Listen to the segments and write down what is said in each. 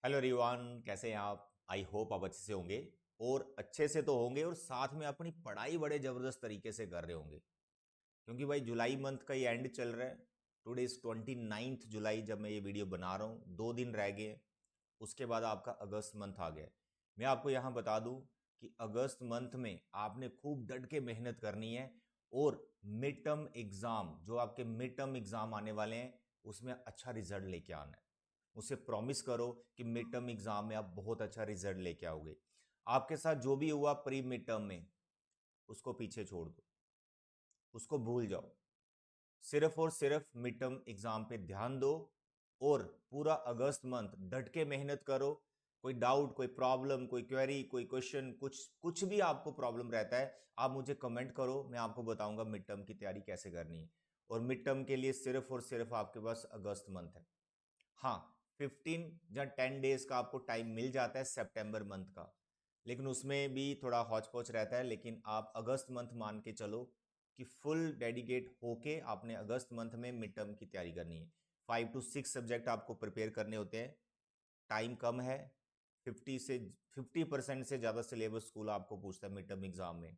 Hello everyone, कैसे हैं आप? आई होप आप अच्छे से होंगे। और अच्छे से तो होंगे और साथ में अपनी पढ़ाई बड़े ज़बरदस्त तरीके से कर रहे होंगे, क्योंकि भाई जुलाई मंथ का ये एंड चल रहा है। टुडे इज़ 29 जुलाई जब मैं ये वीडियो बना रहा हूँ, 2 दिन रह गए हैं। उसके बाद आपका अगस्त मंथ आ गया है। मैं आपको यहाँ बता दूँ कि अगस्त मंथ में आपने खूब डट के मेहनत करनी है। और मिड टर्म एग्ज़ाम, जो आपके मिड टर्म एग्ज़ाम आने वाले हैं, उसमें अच्छा रिजल्ट लेके आना है। उसे प्रॉमिस करो कि मिड टर्म एग्जाम में आप बहुत अच्छा रिजल्ट लेके आओगे। आपके साथ जो भी हुआ प्री मिड टर्म में, उसको पीछे छोड़ दो, उसको भूल जाओ। सिर्फ और सिर्फ मिड टर्म एग्जाम पे ध्यान दो और पूरा अगस्त मंथ डट के मेहनत करो। कोई डाउट, कोई प्रॉब्लम, कोई क्वेरी, कोई क्वेश्चन, कुछ कुछ भी आपको प्रॉब्लम रहता है, आप मुझे कमेंट करो, मैं आपको बताऊंगा मिड टर्म की तैयारी कैसे करनी है। और मिड टर्म के लिए सिर्फ और सिर्फ आपके पास अगस्त मंथ है। हाँ, 15 या 10 डेज का आपको टाइम मिल जाता है सितंबर मंथ का, लेकिन उसमें भी थोड़ा हौच पौच रहता है। लेकिन आप अगस्त मंथ मान के चलो कि फुल डेडिकेट होके आपने अगस्त मंथ में मिड टर्म की तैयारी करनी है। 5 to 6 सब्जेक्ट आपको प्रिपेयर करने होते हैं। टाइम कम है। 50% से ज़्यादा सिलेबस स्कूल आपको पूछता है मिड टर्म एग्जाम में।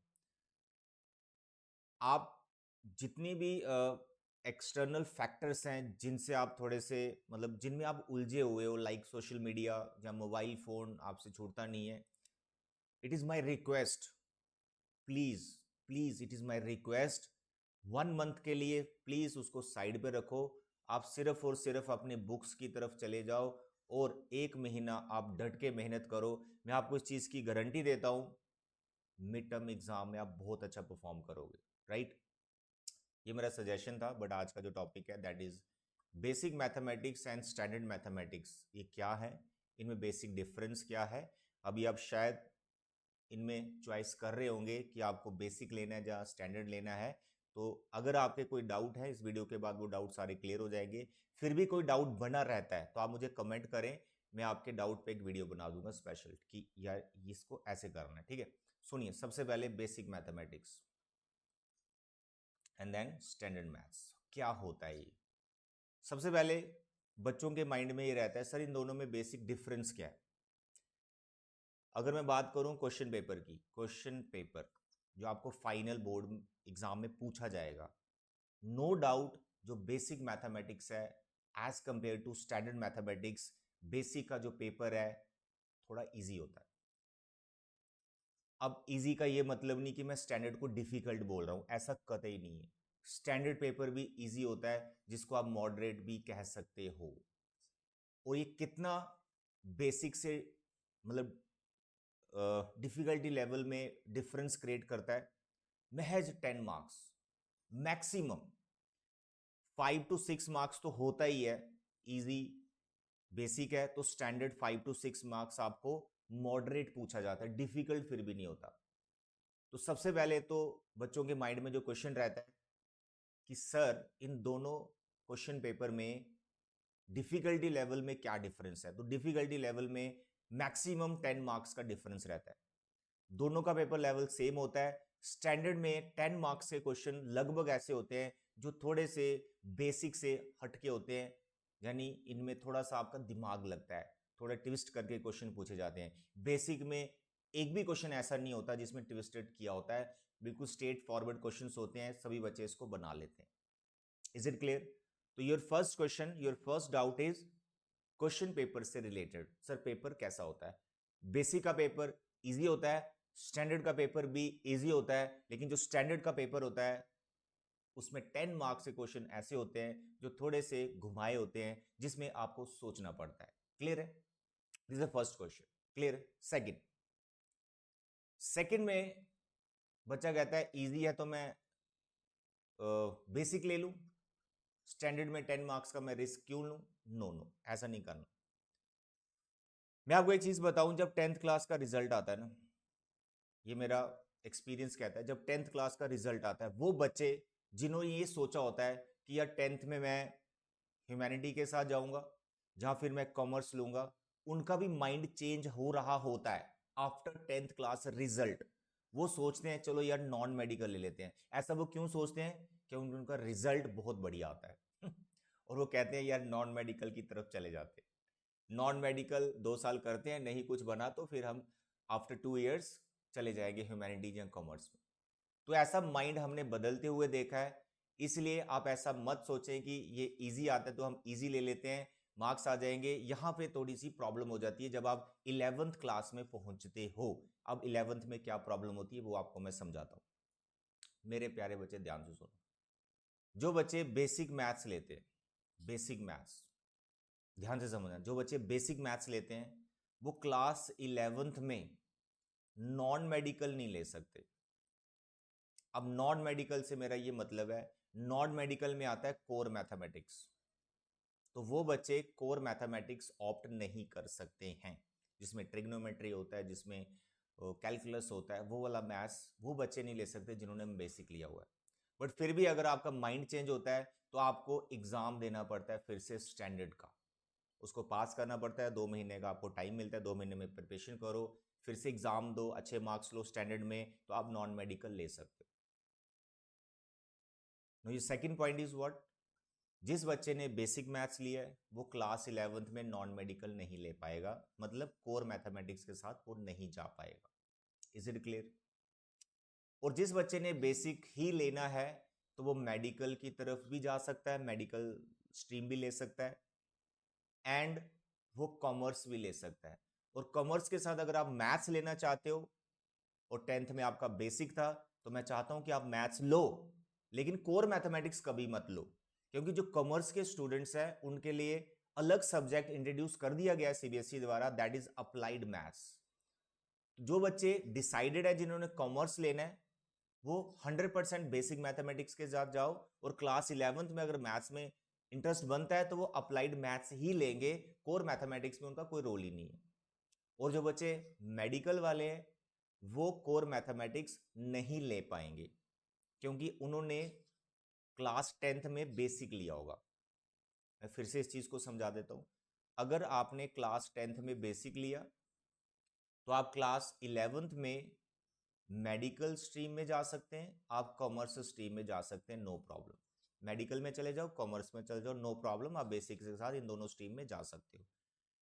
आप जितनी भी एक्सटर्नल फैक्टर्स हैं जिनसे आप थोड़े से, मतलब जिनमें आप उलझे हुए हो, लाइक सोशल मीडिया या मोबाइल फ़ोन आपसे छूटता नहीं है, it is my request, please please, it is my request, 1 month के लिए प्लीज़ उसको साइड पे रखो। आप सिर्फ और सिर्फ अपने बुक्स की तरफ चले जाओ और 1 महीना आप डट के मेहनत करो। मैं आपको इस चीज़ की गारंटी देता हूँ, मिड टर्म एग्जाम में आप बहुत अच्छा परफॉर्म करोगे। राइट? ये मेरा सजेशन था। बट आज का जो टॉपिक है that is basic mathematics and standard mathematics. ये क्या है, इनमें बेसिक डिफरेंस क्या है? अभी आप शायद इनमें चॉइस कर रहे होंगे कि आपको बेसिक लेना है या स्टैंडर्ड लेना है। तो अगर आपके कोई डाउट है, इस वीडियो के बाद वो डाउट सारे क्लियर हो जाएंगे। फिर भी कोई डाउट बना रहता है तो आप मुझे कमेंट करें, मैं आपके डाउट पे एक वीडियो बना दूंगा स्पेशल कि यार इसको ऐसे करना है। ठीक है? सुनिए, सबसे पहले basic mathematics and then standard maths. क्या होता है ये? सबसे पहले बच्चों के माइंड में ये रहता है, सर इन दोनों में बेसिक डिफरेंस क्या है? अगर मैं बात करूं क्वेश्चन पेपर की, क्वेश्चन पेपर जो आपको फाइनल बोर्ड एग्जाम में पूछा जाएगा, नो डाउट जो बेसिक मैथमेटिक्स है as compare to standard mathematics, basic का जो पेपर है थोड़ा इजी होता है। अब इजी का ये मतलब नहीं कि मैं स्टैंडर्ड को डिफिकल्ट बोल रहा हूं, ऐसा कतई नहीं है। स्टैंडर्ड पेपर भी इजी होता है, जिसको आप मॉडरेट भी कह सकते हो। और ये कितना बेसिक से, मतलब डिफिकल्टी लेवल में डिफरेंस क्रिएट करता है? महज 10 मार्क्स मैक्सिमम। 5 to 6 मार्क्स तो होता ही है। इजी बेसिक है तो स्टैंडर्ड 5 to 6 मार्क्स आपको मॉडरेट पूछा जाता है, डिफिकल्ट फिर भी नहीं होता। तो सबसे पहले तो बच्चों के माइंड में जो क्वेश्चन रहता है कि सर इन दोनों क्वेश्चन पेपर में डिफिकल्टी लेवल में क्या डिफरेंस है? तो डिफिकल्टी लेवल में मैक्सिमम 10 मार्क्स का डिफरेंस रहता है। दोनों का पेपर लेवल सेम होता है। स्टैंडर्ड में 10 मार्क्स के क्वेश्चन लगभग ऐसे होते हैं जो थोड़े से बेसिक से हटके होते हैं, यानी इनमें थोड़ा सा आपका दिमाग लगता है, थोड़ा ट्विस्ट करके क्वेश्चन पूछे जाते हैं। बेसिक में एक भी क्वेश्चन ऐसा नहीं होता जिसमें ट्विस्टेड किया होता है, बिल्कुल स्ट्रेट फॉरवर्ड क्वेश्चंस होते हैं, सभी बच्चे इसको बना लेते हैं। Is it clear? तो your first question, your first doubt is question paper से रिलेटेड, सर पेपर कैसा होता है? बेसिक का पेपर इजी होता है, स्टैंडर्ड का पेपर भी इजी होता है, लेकिन जो स्टैंडर्ड का पेपर होता है उसमें 10 मार्क्स के क्वेश्चन ऐसे होते हैं जो थोड़े से घुमाए होते हैं, जिसमें आपको सोचना पड़ता है। क्लियर है? This is first question. Clear है? सेकंड, सेकंड में बच्चा कहता है इजी है तो मैं बेसिक ले लूं, स्टैंडर्ड में 10 मार्क्स का मैं रिस्क क्यों लूं? नो नो, ऐसा नहीं करना। मैं आपको एक चीज बताऊं, जब 10th क्लास का रिजल्ट आता है ना, ये मेरा एक्सपीरियंस कहता है, जब 10th क्लास का रिजल्ट आता है, वो बच्चे जिन्होंने ये सोचा होता है कि यार 10th में मैं ह्यूमैनिटी के साथ जाऊंगा जहां फिर मैं कॉमर्स लूंगा, उनका भी माइंड चेंज हो रहा होता है आफ्टर 10th क्लास रिजल्ट। वो सोचते हैं चलो यार नॉन मेडिकल ले लेते हैं। ऐसा वो क्यों सोचते हैं? क्योंकि उनका रिजल्ट बहुत बढ़िया आता है और वो कहते हैं यार नॉन मेडिकल की तरफ चले जाते हैं। नॉन मेडिकल 2 साल करते हैं, नहीं कुछ बना तो फिर हम आफ्टर 2 इयर्स चले जाएंगे ह्यूमैनिटीज या कॉमर्स में। तो ऐसा माइंड हमने बदलते हुए देखा है, इसलिए आप ऐसा मत सोचें कि ये इजी आता है तो हम इजी ले लेते हैं, मार्क्स आ जाएंगे। यहाँ पे थोड़ी सी प्रॉब्लम हो जाती है जब आप 11th क्लास में पहुंचते हो। अब 11th में क्या प्रॉब्लम होती है वो आपको मैं समझाता हूँ। मेरे प्यारे बच्चे ध्यान से सुनो, जो बच्चे बेसिक मैथ्स लेते हैं, बेसिक मैथ्स ध्यान से समझना, जो बच्चे बेसिक मैथ्स लेते हैं वो क्लास 11th में नॉन मेडिकल नहीं ले सकते। अब नॉन मेडिकल से मेरा ये मतलब है, नॉन मेडिकल में आता है कोर मैथमेटिक्स, तो वो बच्चे कोर मैथमेटिक्स ऑप्ट नहीं कर सकते हैं, जिसमें ट्रिग्नोमेट्री होता है, जिसमें कैलकुलस होता है, वो वाला मैथ्स वो बच्चे नहीं ले सकते जिन्होंने बेसिक लिया हुआ है। बट फिर भी अगर आपका माइंड चेंज होता है तो आपको एग्जाम देना पड़ता है फिर से स्टैंडर्ड का, उसको पास करना पड़ता है। 2 महीने का आपको टाइम मिलता है, 2 महीने में प्रिपरेशन करो, फिर से एग्जाम दो, अच्छे मार्क्स लो स्टैंडर्ड में, तो आप नॉन मेडिकल ले सकते हो। ये सेकंड पॉइंट इज व्हाट, जिस बच्चे ने बेसिक मैथ्स लिया है वो क्लास 11th में नॉन मेडिकल नहीं ले पाएगा, मतलब कोर मैथमेटिक्स के साथ वो नहीं जा पाएगा। Is it clear? और जिस बच्चे ने बेसिक ही लेना है तो वो मेडिकल की तरफ भी जा सकता है, मेडिकल स्ट्रीम भी ले सकता है, एंड वो कॉमर्स भी ले सकता है। और कॉमर्स के साथ अगर आप मैथ्स लेना चाहते हो और 10th में आपका बेसिक था, तो मैं चाहता हूं कि आप मैथ्स लो, लेकिन कोर मैथमेटिक्स कभी मत लो, क्योंकि जो कॉमर्स के स्टूडेंट्स हैं उनके लिए अलग सब्जेक्ट इंट्रोड्यूस कर दिया गया है सीबीएसई द्वारा, दैट इज अप्लाइड मैथ्स। जो बच्चे डिसाइडेड है जिन्होंने कॉमर्स लेना है वो 100% बेसिक मैथमेटिक्स के साथ जाओ, और क्लास 11th में अगर मैथ्स में इंटरेस्ट बनता है तो वो अप्लाइड मैथ्स ही लेंगे, कोर मैथमेटिक्स में उनका कोई रोल ही नहीं है। और जो बच्चे मेडिकल वाले हैं वो कोर मैथमेटिक्स नहीं ले पाएंगे, क्योंकि उन्होंने क्लास 10th में बेसिक लिया होगा। मैं फिर से इस चीज को समझा देता हूं, अगर आपने क्लास 10th में बेसिक लिया तो आप क्लास 11th में मेडिकल स्ट्रीम में जा सकते हैं, आप कॉमर्स स्ट्रीम में जा सकते हैं, नो प्रॉब्लम। मेडिकल में चले जाओ, कॉमर्स में चले जाओ, नो प्रॉब्लम, आप बेसिक के साथ इन दोनों स्ट्रीम में जा सकते हो।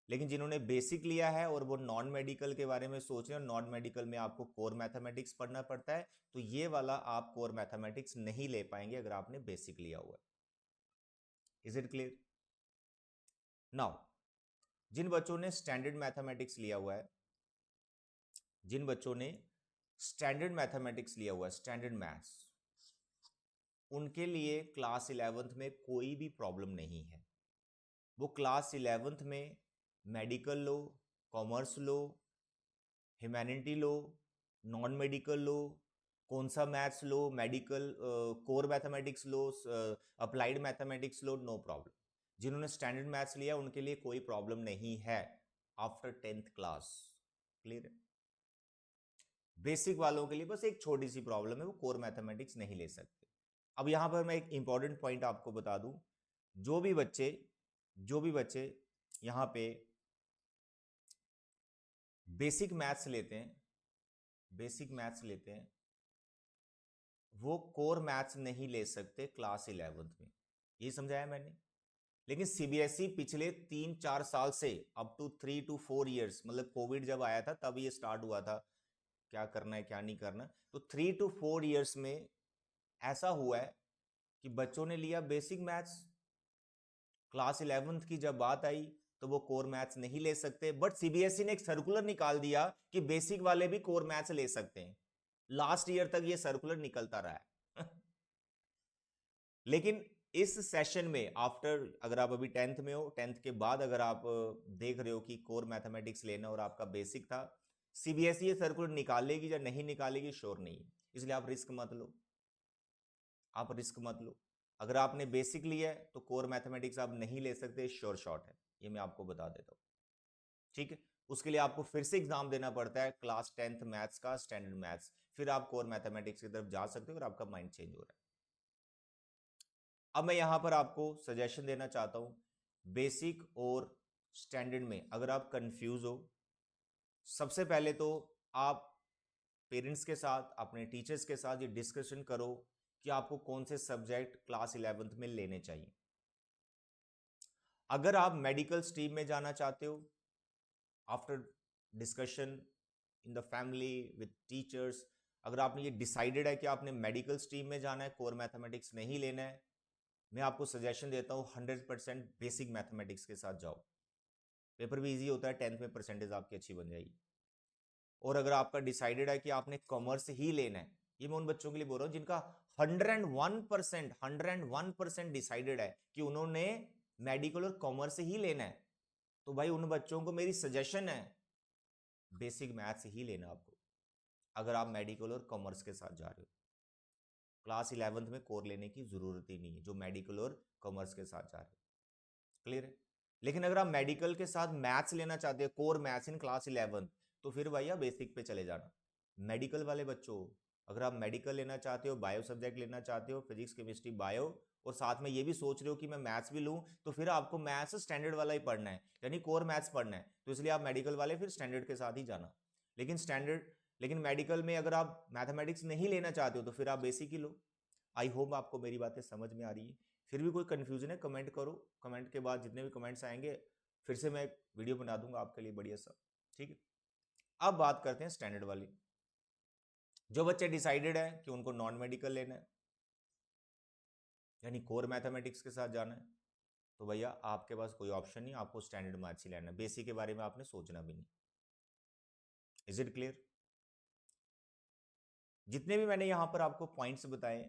लेकिन जिन्होंने बेसिक लिया है और वो नॉन मेडिकल के बारे में सोच रहे हैं, नॉन मेडिकल में आपको कोर मैथमेटिक्स पढ़ना पड़ता है, तो ये वाला आप कोर मैथमेटिक्स नहीं ले पाएंगे अगर आपने बेसिक लिया हुआ है। Is it clear? नाउ जिन बच्चों ने स्टैंडर्ड मैथमेटिक्स लिया हुआ है, जिन बच्चों ने स्टैंडर्ड मैथमेटिक्स लिया हुआ है, स्टैंडर्ड मैथ्स, उनके लिए क्लास 11th में कोई भी प्रॉब्लम नहीं है। वो क्लास 11th में मेडिकल लो, कॉमर्स लो, ह्यूमैनिटी लो, नॉन मेडिकल लो, कौन सा मैथ्स लो, मेडिकल कोर मैथमेटिक्स लो, अप्लाइड मैथमेटिक्स लो, नो प्रॉब्लम। जिन्होंने स्टैंडर्ड मैथ्स लिया उनके लिए कोई प्रॉब्लम नहीं है आफ्टर 10th क्लास। क्लियर है? बेसिक वालों के लिए बस एक छोटी सी प्रॉब्लम है, वो कोर मैथमेटिक्स नहीं ले सकते। अब यहां पर मैं एक इंपॉर्टेंट पॉइंट आपको बता दूं, जो भी बच्चे यहां पे बेसिक मैथ्स लेते हैं, बेसिक मैथ्स लेते हैं, वो कोर मैथ्स नहीं ले सकते क्लास 11th में, ये समझाया मैंने। लेकिन सीबीएसई पिछले 3-4 साल से अप टू 3 to 4 ईयर्स, मतलब कोविड जब आया था तब ये स्टार्ट हुआ था क्या करना है क्या नहीं करना, तो 3 to 4 ईयर्स में ऐसा हुआ है कि बच्चों ने लिया बेसिक मैथ्स, क्लास 11th की जब बात आई तो वो कोर मैथ्स नहीं ले सकते, बट सीबीएसई ने एक सर्कुलर निकाल दिया कि बेसिक वाले भी कोर मैथ्स ले सकते हैं। लास्ट ईयर तक ये सर्कुलर निकलता रहा है लेकिन इस सेशन में आफ्टर, अगर आप अभी 10th में हो, 10th के बाद अगर आप देख रहे हो कि कोर मैथमेटिक्स लेना और आपका बेसिक था, सीबीएसई ये सर्कुलर निकालेगी या नहीं निकालेगी श्योर नहीं है, इसलिए आप रिस्क मत लो, आप रिस्क मत लो। अगर आपने बेसिक लिया है तो कोर मैथमेटिक्स आप नहीं ले सकते, श्योर शॉट है, ये मैं आपको बता देता हूं। ठीक है, उसके लिए आपको फिर से एग्जाम देना पड़ता है क्लास 10th मैथ्स का, स्टैंडर्ड मैथ्स, फिर आप कोर मैथमेटिक्स की तरफ जा सकते हो और आपका माइंड चेंज हो रहा है। अब मैं यहां पर आपको सजेशन देना चाहता हूं, बेसिक और स्टैंडर्ड में अगर आप कंफ्यूज हो, सबसे पहले तो आप पेरेंट्स के साथ, अपने टीचर्स के साथ ये डिस्कशन करो कि आपको कौन से सब्जेक्ट क्लास 11th में लेने चाहिए। अगर आप मेडिकल स्ट्रीम में जाना चाहते हो, after discussion in the family with teachers, अगर आपने ये डिसाइडेड है कि आपने मेडिकल स्ट्रीम में जाना है, कोर मैथमेटिक्स नहीं लेना है, मैं आपको सजेशन देता हूँ 100% बेसिक मैथमेटिक्स के साथ जाओ। पेपर भी इजी होता है, 10th में परसेंटेज आपकी अच्छी बन जाएगी। और अगर आपका डिसाइडेड है कि आपने कॉमर्स ही लेना है, ये मैं उन बच्चों के लिए बोल रहा हूँ जिनका 101% डिसाइडेड है कि उन्होंने मेडिकल और कॉमर्स ही लेना है, तो भाई उन बच्चों को मेरी सजेशन है बेसिक मैथ्स ही लेना आपको, अगर आप मेडिकल और कॉमर्स के साथ जा रहे हो। क्लास 11th में कोर लेने की जरूरत ही नहीं है जो मेडिकल और कॉमर्स के साथ जा रहे हो। क्लियर है? लेकिन अगर आप मेडिकल के साथ मैथ्स लेना चाहते हो, core maths in class 11th, तो फिर भैया बेसिक पे चले जाना। मेडिकल वाले बच्चों, अगर आप मेडिकल लेना चाहते हो, बायो सब्जेक्ट लेना चाहते हो, फिजिक्स केमिस्ट्री बायो, और साथ में ये भी सोच रहे हो कि मैं मैथ्स भी लूं, तो फिर आपको मैथ्स स्टैंडर्ड वाला ही पढ़ना है, यानी कोर मैथ्स पढ़ना है, तो इसलिए आप मेडिकल वाले फिर स्टैंडर्ड के साथ ही जाना। लेकिन मेडिकल में अगर आप मैथमेटिक्स नहीं लेना चाहते हो तो फिर आप basic he low. I hope आपको मेरी बातें समझ में आ रही है। फिर भी कोई कंफ्यूजन है कमेंट करो, कमेंट के बाद जितने भी कमेंट्स आएंगे फिर से मैं एक वीडियो बना दूंगा आपके लिए बढ़िया सा। ठीक है, अब बात करते हैं स्टैंडर्ड वाली। जो बच्चे डिसाइडेड है कि उनको नॉन मेडिकल लेना है, यानी कोर मैथमेटिक्स के साथ जाना है, तो भैया आपके पास कोई ऑप्शन नहीं, आपको स्टैंडर्ड मैथ्स ही लेना है, बेसिक के बारे में आपने सोचना भी नहीं। Is it clear? जितने भी मैंने यहां पर आपको पॉइंट्स बताए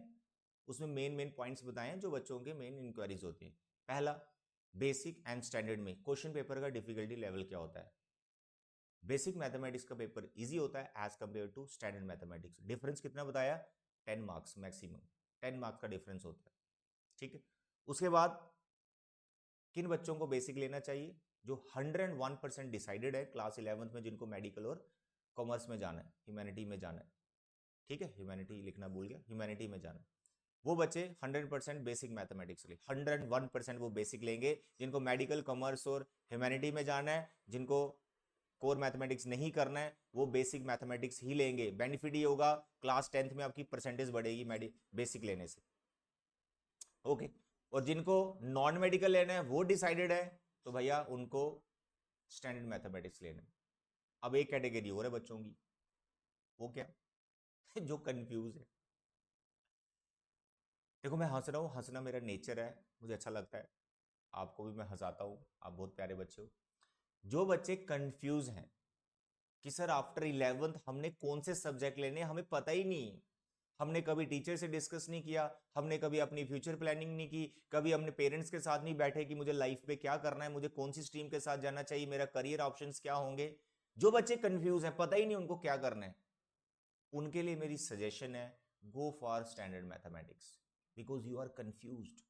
उसमें मेन पॉइंट्स बताए हैं जो बच्चों के मेन इंक्वायरीज होती हैं। पहला, बेसिक एंड स्टैंडर्ड में क्वेश्चन पेपर का डिफिकल्टी लेवल क्या होता है। बेसिक मैथमेटिक्स का पेपर इजी होता है as compare to standard mathematics. Difference कितना बताया? 10 मार्क्स मैक्सिमम, 10 मार्क्स का डिफरेंस होता है। ठीक है, उसके बाद किन बच्चों को बेसिक लेना चाहिए? जो 101% डिसाइडेड है क्लास 11th में, जिनको मेडिकल और कॉमर्स में जाना है, ह्यूमैनिटी में जाना है। ठीक है, ह्यूमैनिटी लिखना भूल गया, ह्यूमैनिटी में जाना है, वो बच्चे 100% बेसिक मैथमेटिक्स ले, 101% वो बेसिक लेंगे। जिनको मेडिकल, कॉमर्स और ह्यूमैनिटी में जाना है, जिनको कोर मैथमेटिक्स नहीं करना है, वो बेसिक मैथमेटिक्स ही लेंगे। बेनिफिट ये होगा क्लास 10th में आपकी परसेंटेज बढ़ेगी बेसिक लेने से। ओके, और जिनको नॉन मेडिकल लेना है वो डिसाइडेड है, तो भैया उनको स्टैंडर्ड मैथमेटिक्स लेना है। अब एक कैटेगरी और है बच्चों की, वो क्या? जो कंफ्यूज है। देखो मैं हंस रहा हूँ, हंसना मेरा नेचर है, मुझे अच्छा लगता है, आपको भी मैं हंसाता हूँ, आप बहुत प्यारे बच्चे हो। जो बच्चे कंफ्यूज हैं कि सर आफ्टर 11th हमने कौन से सब्जेक्ट लेने, हमें पता ही नहीं, हमने कभी टीचर से डिस्कस नहीं किया, हमने कभी अपनी फ्यूचर प्लानिंग नहीं की, कभी हमने पेरेंट्स के साथ नहीं बैठे कि मुझे लाइफ में क्या करना है, मुझे कौन सी स्ट्रीम के साथ जाना चाहिए, मेरा करियर ऑप्शंस क्या होंगे। जो बच्चे कंफ्यूज हैं, पता ही नहीं उनको क्या करना है, उनके लिए मेरी सजेशन है go for standard mathematics, because you are confused.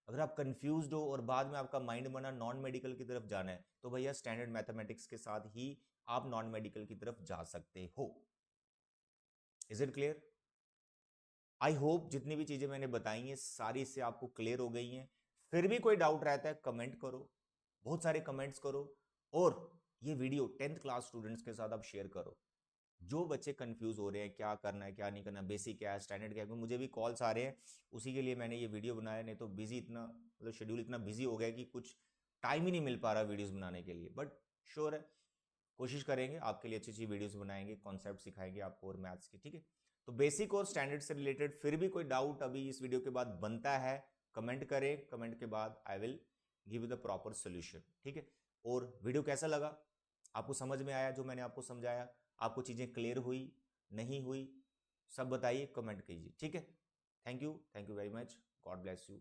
अगर आप कंफ्यूज्ड हो और बाद में आपका माइंड बना नॉन मेडिकल की तरफ जाना है, तो भैया स्टैंडर्ड मैथमेटिक्स के साथ ही आप नॉन मेडिकल की तरफ जा सकते हो। Is it clear? I hope जितनी भी चीजें मैंने बताई हैं सारी से आपको क्लियर हो गई हैं। फिर भी कोई डाउट रहता है कमेंट करो, बहुत सारे कमेंट्स करो, और ये वीडियो 10th क्लास स्टूडेंट्स के साथ आप शेयर करो। जो बच्चे कंफ्यूज हो रहे हैं क्या करना है क्या नहीं करना, बेसिक क्या है, स्टैंडर्ड क्या है, मुझे भी कॉल्स आ रहे हैं, उसी के लिए मैंने ये वीडियो बनाया। नहीं तो बिजी इतना, मतलब शेड्यूल इतना बिजी हो गया कि कुछ टाइम ही नहीं मिल पा रहा वीडियोस बनाने के लिए। बट श्योर है, कोशिश करेंगे आपके लिए अच्छी अच्छी वीडियोस बनाएंगे, कॉन्सेप्ट सिखाएंगे आपको और मैथ्स के। ठीक है, तो बेसिक और स्टैंडर्ड से रिलेटेड फिर भी कोई डाउट अभी इस वीडियो के बाद बनता है, कमेंट करें, कमेंट के बाद I will give you the proper solution. ठीक है, और वीडियो कैसा लगा, आपको समझ में आया जो मैंने आपको समझाया, आपको चीजें क्लियर हुई नहीं हुई, सब बताइए, कमेंट कीजिए। ठीक है, thank you very much, God bless you.